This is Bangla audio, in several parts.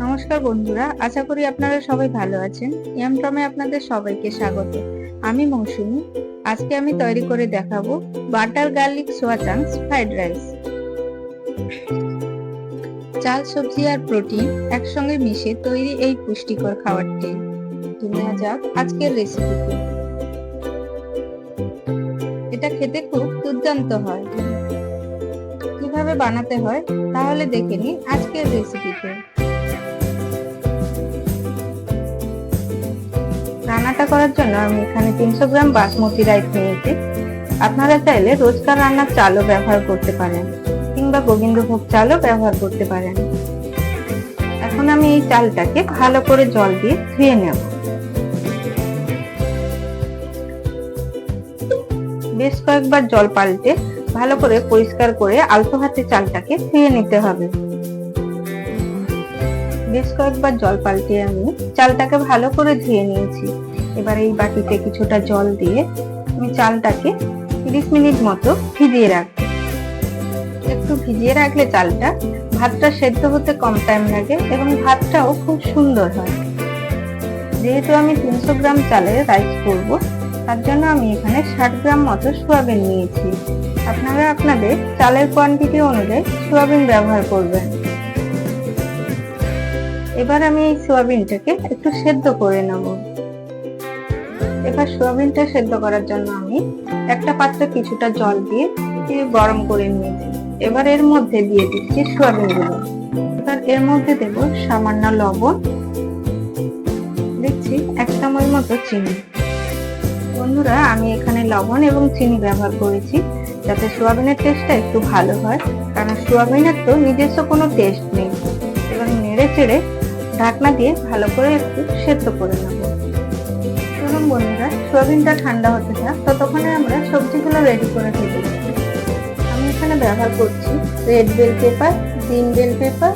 নমস্কার বন্ধুরা, আশা করি আপনারা সবাই ভালো আছেন। ইয়ামটমে আপনাদের সবাইকে স্বাগত। আমি মৌসুমী। আজকে আমি তৈরি করে দেখাবো বাটার গার্লিক সোয়া চাংস ফ্রাইড রাইস। চাল, সবজি আর প্রোটিন একসঙ্গে মিশে তৈরি এই পুষ্টিকর খাবারটি। নেওয়া যাক আজকের রেসিপিতে। এটা খেতে খুব দুর্দান্ত হয়। কিভাবে বানাতে হয় তাহলে দেখে নিন আজকের রেসিপিতে। রান্নাটা করার জন্য আমি এখানে 300 গ্রাম বাসমতি রাইস নিয়েছি। আপনারা চাইলে রোজকার রান্নার চালও ব্যবহার করতে পারেন কিংবা গোবিন্দভোগ চালও ব্যবহার করতে পারেন। এখন আমি এই চালটাকে ভালো করে জল দিয়ে ধুয়ে নেব। বেশ কয়েকবার জল পাল্টে ভালো করে পরিষ্কার করে আলতো হাতে চালটাকে ধুয়ে নিতে হবে। বেশ কয়েকবার জল পাল্টে আমি চালটাকে ভালো করে ধুয়ে নিয়েছি। এবার এই বাটিতে কিছুটা জল দিয়ে আমি চালটাকে 30 মিনিট মতো ভিজিয়ে রাখবো। একটু ভিজিয়ে রাখলে চালটা ভাতটা সেদ্ধ হতে কম টাইম লাগে এবং ভাতটাও খুব সুন্দর হয়। যেহেতু আমি 300 গ্রাম চালের রাইস করব, তার জন্য আমি এখানে 60 গ্রাম মতো সোয়াবিন নিয়েছি। আপনারা আপনাদের চালের কোয়ান্টিটি অনুযায়ী সোয়াবিন ব্যবহার করবেন। এবার আমি এই সোয়াবিনটাকে একটু সেদ্ধ করে নেব। এবার সোয়াবিনটা সেদ্ধ করার জন্য আমি একটা পাত্রে কিছুটা জল দিয়ে গরম করে নিয়েছি। এবার এর মধ্যে দিয়ে দিচ্ছি সোয়াবিনগুলো। এবার এর মধ্যে দেব সামান্য লবণ, দিচ্ছি 1 চামচ মতো চিনি। বন্ধুরা, আমি এখানে লবণ এবং চিনি ব্যবহার করেছি যাতে সোয়াবিনের টেস্টটা একটু ভালো হয়, কারণ সোয়াবিনের তো নিজস্ব কোনো টেস্ট নেই। এবার নেড়ে চেড়ে ঢাকনা দিয়ে ভালো করে একটু সেদ্ধ করে নেব। চলুন বন্ধুরা, সোয়াবিনটা ঠান্ডা হতে থাক, ততক্ষণে আমরা সবজিগুলো রেডি করে ফেলি। আমি এখানে ব্যবহার করছি red bell pepper, green bell pepper,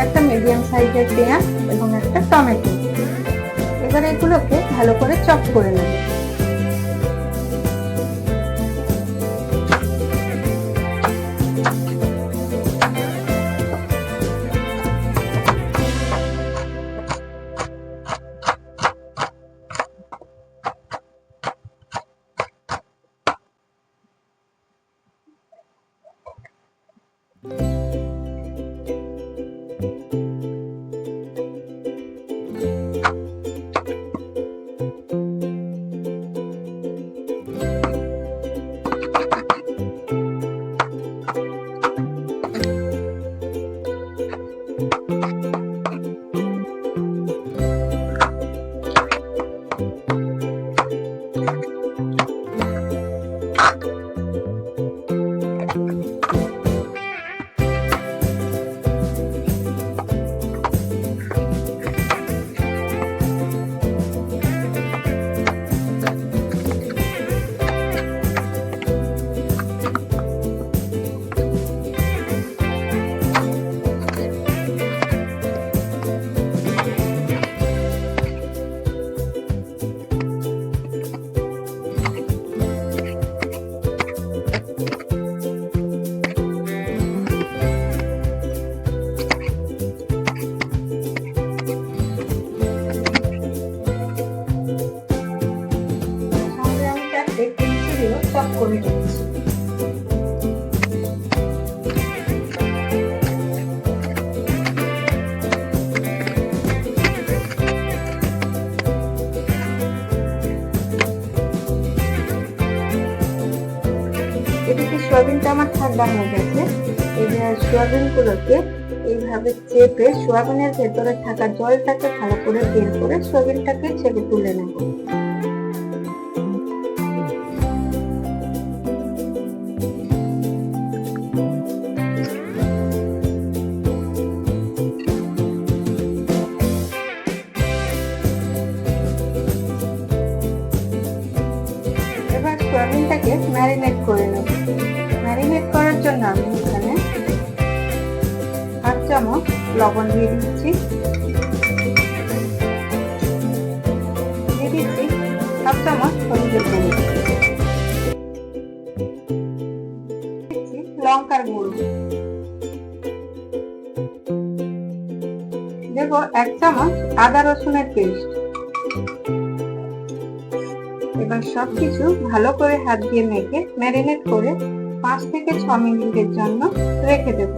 একটা মিডিয়াম সাইজের পেঁয়াজ এবং একটা টমেটো। এবার এগুলোকে ভালো করে চপ করে নেব। চপ করে নিচ্ছি। এদিকে সোয়াবিনটা আমার ঠান্ডা হয়ে গেছে। এই সোয়াবিন গুলোকে এইভাবে চেপে সোয়াবিনের ভেতরে থাকা জলটাকে ভালো করে বের করে সোয়াবিনটাকে ছেঁকে তুলে নেব। সোয়াবিনটাকে ম্যারিনেট করে নেব। ম্যারিনেট করার জন্য আমি এখানে 1/2 চামচ লবণ দিয়ে দিচ্ছি, দিয়ে দিচ্ছি 1/2 চামচ হলুদের গুঁড়ো, দিচ্ছি লঙ্কার গুঁড়ো, দেব 1 চামচ আদা রসুনের পেস্ট। এবার সবকিছু ভালো করে হাত দিয়ে মেখে ম্যারিনেট করে 5 থেকে 6 মিনিটের জন্য রেখে দেব।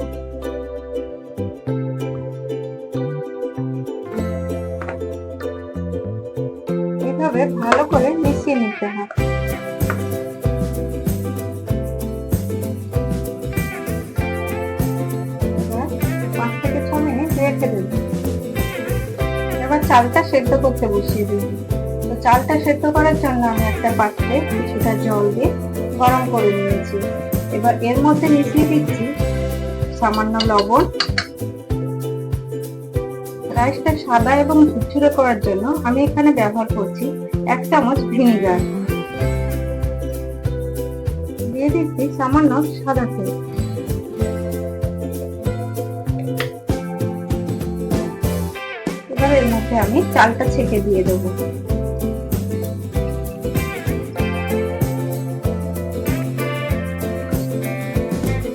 এভাবে ভালো করে মিশিয়ে নিতে হবে। রেখে দেব। এবার চালটা সেদ্ধ করতে বসিয়ে দেব। তো চালটা সেদ্ধ করার জন্য আমি একটা পাত্রে কিছুটা জল দিয়ে গরম করে নিয়েছি। এবার এর মধ্যে মিশিয়ে দিচ্ছি সামান্য লবণ। রাইসটা সাদা এবং ঝুরঝুরে করার জন্য আমি এখানে ব্যবহার করছি 1 চামচ ভিনেগার। দিয়ে দিচ্ছি সামান্য সাদা তেল। এবার এর মধ্যে আমি চালটা ছেঁকে দিয়ে দেব।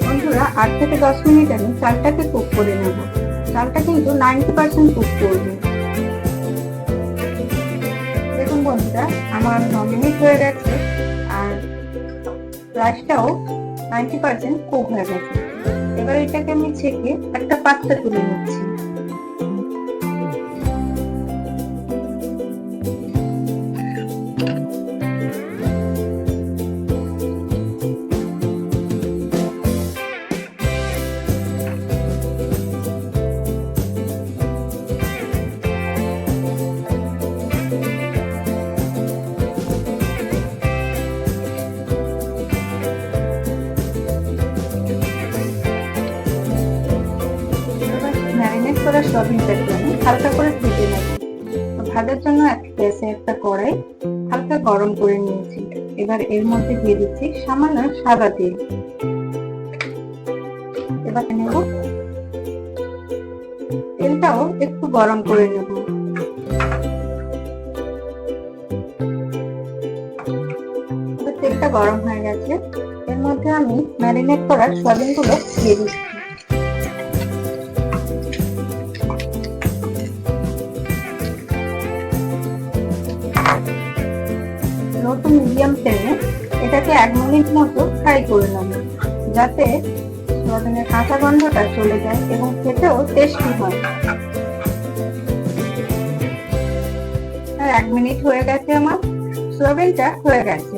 বন্ধুরা 8 থেকে 10 মিনিট আমি চালটাকে কুক করে নেব। চালটা কিন্তু 90% কুক করব। দেখুন বন্ধুরা আমার 9 মিনিট হয়ে গেছে আর রাইসটাও 90% কুক হয়ে গেছে। এবার এটাকে আমি ছেঁকে একটা পাত্রে তুলে নিচ্ছি। ম্যারিনেট করা সয়াবিনটাকে আমি হালকা করে ভেজে নেব। ভাজার জন্য গ্যাসে একটা কড়াই হালকা গরম করে নিয়েছি। এবার এর মধ্যে দিয়ে দিচ্ছি সামান্য সাদা তেল। এবার নেব তেলটাও একটু গরম করে নেব। তেলটা গরম হয়ে গেছে। এর মধ্যে আমি ম্যারিনেট করা সয়াবিনগুলো দিয়ে দিচ্ছি। লো টু মিডিয়াম ফ্লেমে এটাকে 1 মিনিট মতো ফ্রাই করে নেব, যাতে সয়াবিনের কাঁচা গন্ধটা চলে যায় এবং খেতেও টেস্টি হয়। 1 মিনিট হয়ে গেছে, আমার সয়াবিনটা হয়ে গেছে।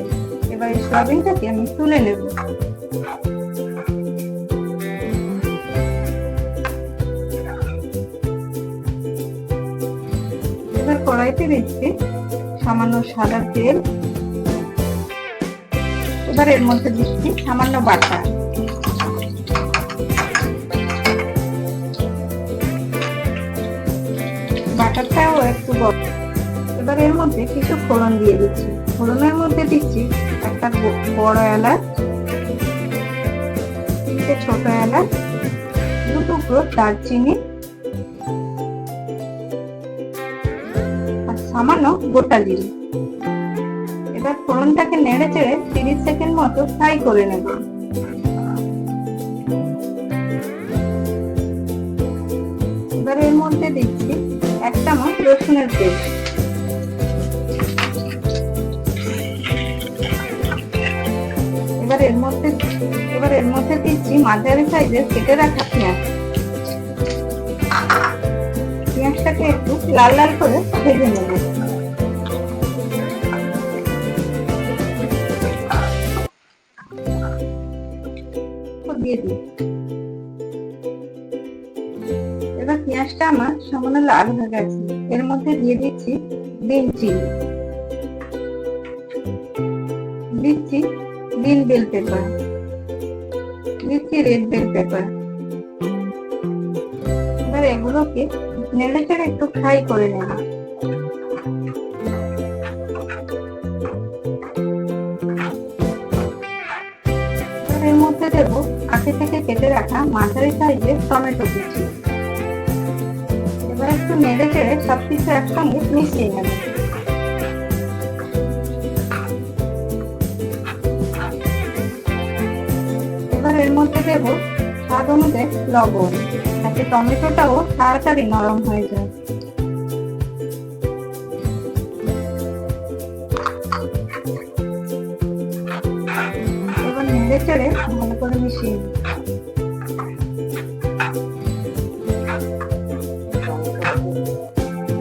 এবার এই সয়াবিনটাকে আমি তুলে নেব। এবার কড়াইতে দিচ্ছি সামান্য সাদা তেল। এবার এর মধ্যে দিচ্ছি সামান্য বাটার। বাটারটাও একটু এবার এর মধ্যে কিছু ফোড়ন দিয়ে দিচ্ছি। ফোড়নের মধ্যে দিচ্ছি একটা বড় এলাচ, 3টে ছোট এলাচ, 2 টুকরো দারচিনি আর সামান্য গোটা জিরে। এবার ফোড়নটাকে নেড়ে চেড়ে 30 সেকেন্ড মতো ফ্রাই করে নেব। এবার এর মধ্যে দিচ্ছি 1 চামচ রসুনের পেস্ট। এবার এর মধ্যে দিচ্ছি মাঝারি সাইজের কেটে রাখা পেঁয়াজ। পেঁয়াজটাকে একটু লাল লাল করে ভেজে নেব। দিয়ে দিই। এবার পেঁয়াজটা আমার সামান্য লাল হয়ে গেছে। এর মধ্যে দিয়ে দিচ্ছি গ্রিন চিলি, দিচ্ছি গ্রিন বেল পেপার, দিচ্ছি রেড বেল পেপার। এবার এগুলোকে নেড়ে চেড়ে একটু ফ্রাই করে নেব। এর মধ্যে দেব আগে থেকে কেটে রাখা মাঝারি সাইজের টমেটো কুচি। এবার একটু নেড়ে চেড়ে সবকিছু একসঙ্গে মিশিয়ে নেব। এবার এর মধ্যে দেব স্বাদ অনুযায়ী লবণ, 1 যাতে টমেটোটাও তাড়াতাড়ি নরম হয়ে যায়। এবার নেড়ে চেড়ে ভালো করে মিশিয়ে নিই।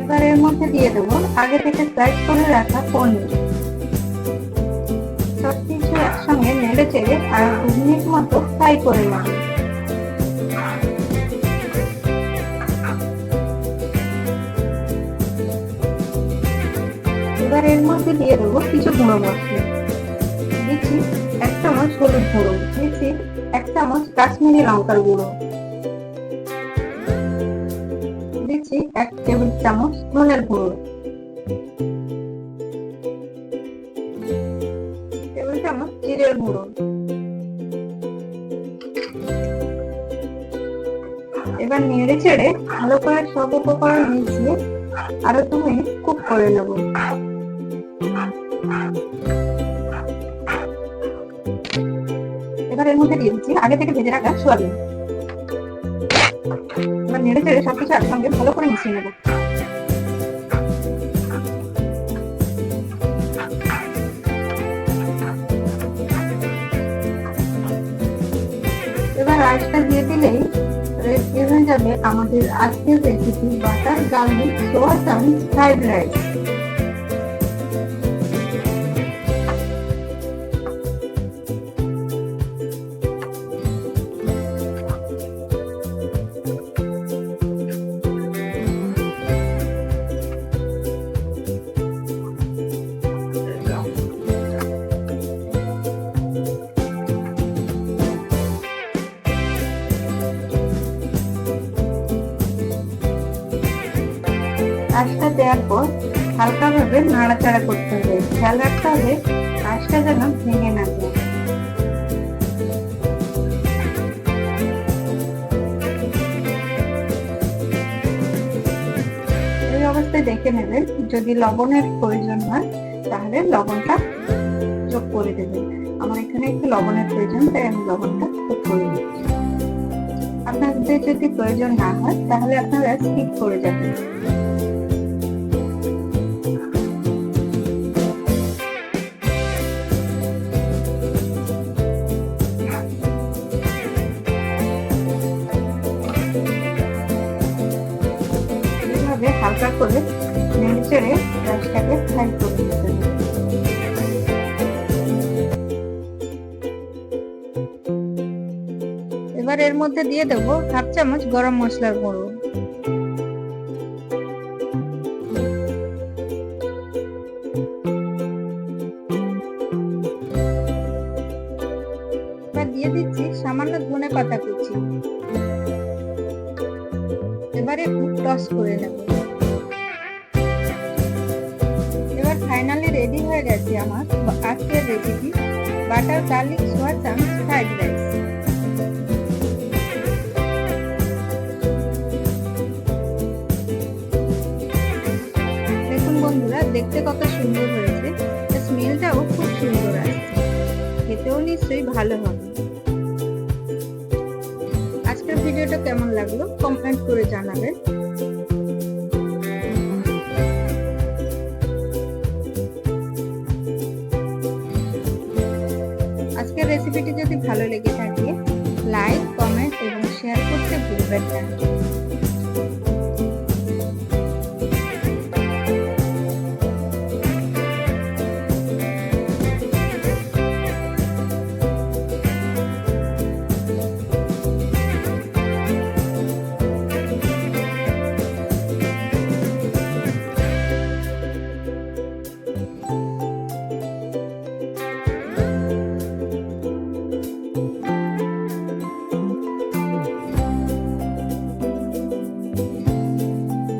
এবার এর মধ্যে দিয়ে দেবো আগে থেকে স্লাইস করে রাখা পনির। সবকিছু একসঙ্গে নেড়ে চেড়ে আর 2 মিনিট মতো ফ্রাই করে নেব। এবার এর মধ্যে দিয়ে দেবো কিছু গুঁড়ো মশলা। দিচ্ছি 1 চামচ হলুদ গুঁড়ো, দিচ্ছি 1 চামচ কাশ্মীরি লঙ্কার গুঁড়ো, দিচ্ছি 1 টেবিল চামচ ধনের গুঁড়ো, টেবিল চামচ জিরের গুঁড়ো। এবার নেড়ে চেড়ে ভালো করে সব উপকরণ মিশিয়ে আরো 2 মিনিট কুক করে নেব। এবার এর মধ্যে দিয়ে দিচ্ছি আগে থেকে ভেজে রাখা সোয়াবিন। এবার নেড়ে চেড়ে সবকিছু একসঙ্গে ভালো করে মিশিয়ে নেব। এবার রাইসটা দিয়ে দিলেই রেডি হয়ে যাবে আমাদের আজকের রেসিপি বাটার গার্লিক সোয়া চাংস ফ্রাইড রাইস। রাইসটা দেওয়ার পর হালকাভাবে নাড়াচাড়া করতে হবে, খেয়াল রাখতে হবে রাইসটা যেন ভেঙে না যায়। এই অবস্থায় দেখে নেবেন, যদি লবণের প্রয়োজন হয় তাহলে লবণটা যোগ করে দেবেন। আমার এখানে একটু লবণের প্রয়োজন, তাই আমি লবণটা যোগ করে দিচ্ছি। আপনাদের যদি প্রয়োজন না হয় তাহলে আপনারা স্কিপ করে যাবেন। হালকা করে নেড়ে চেড়ে রাইসটাকে ফ্রাই করে দিতে হবে। এবার এর মধ্যে দিয়ে দেবো 1/2 চামচ গরম মশলার গুঁড়ো, এবার দিয়ে দিচ্ছি সামান্য ধনে পাতা কুচি। এবার একটু টস করে নেব। এবার ফাইনালি রেডি হয়ে গেছে আমার আজকের রেসিপি বাটার গার্লিক সোয়া চাংস ফ্রাইড রাইস। দেখুন বন্ধুরা, দেখতে কত সুন্দর হয়েছে, স্মেলটাও খুব সুন্দর আসছে, খেতেও নিশ্চয়ই ভালো হবে। আজকের ভিডিওটা কেমন লাগলো কমেন্ট করে জানাবেন। আজকের রেসিপিটি যদি ভালো লেগে থাকে লাইক, কমেন্ট এবং শেয়ার করতে ভুলবেন না।